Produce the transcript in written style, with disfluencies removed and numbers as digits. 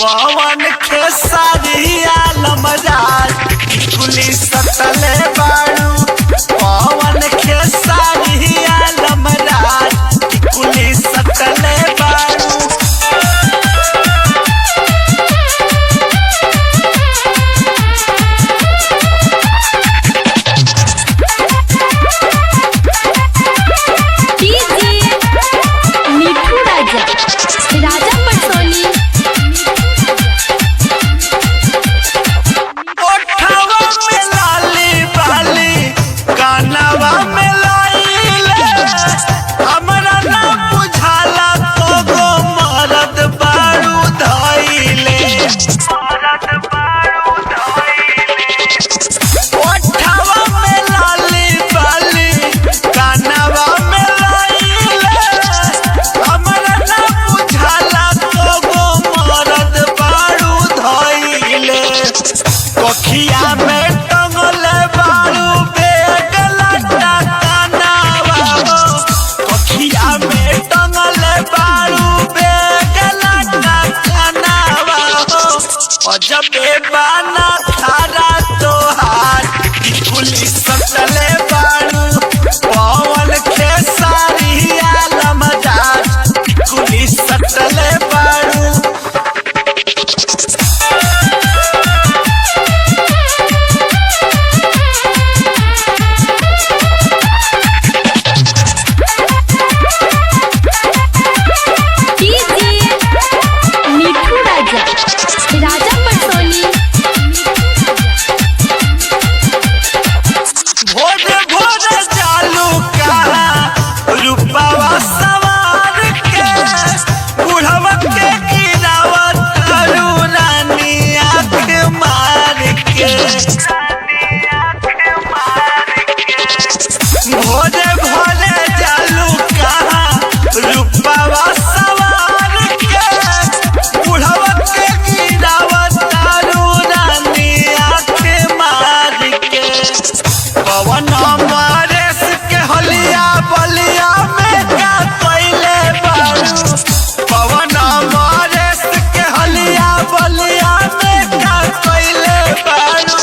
पवन खेसारी आलम राज कुली सटले बाड़ू। पवन खेसारी आलम राज कुली सटले बाड़ू। कोखिया में टंगले बाड़ू बेग लटा कानावा हो। कोखिया में टंगले बाड़ू बेग लटा कानावा हो। अजबे बाना थारा तोहार कुली सटले बाड़ू। पवन खेसारी आलम राज कुली सटले बाड़ू। भोरे भोरे जालू कहाँ रूपवा सवार के। बुढ़वा के गिरावत तारू रानी आँख मार के। पवन अमरेश के हलिया बलिया में क्या कइले बाड़ू। पवन अमरेश के हलिया बलिया में क्या कइले बाड़ू।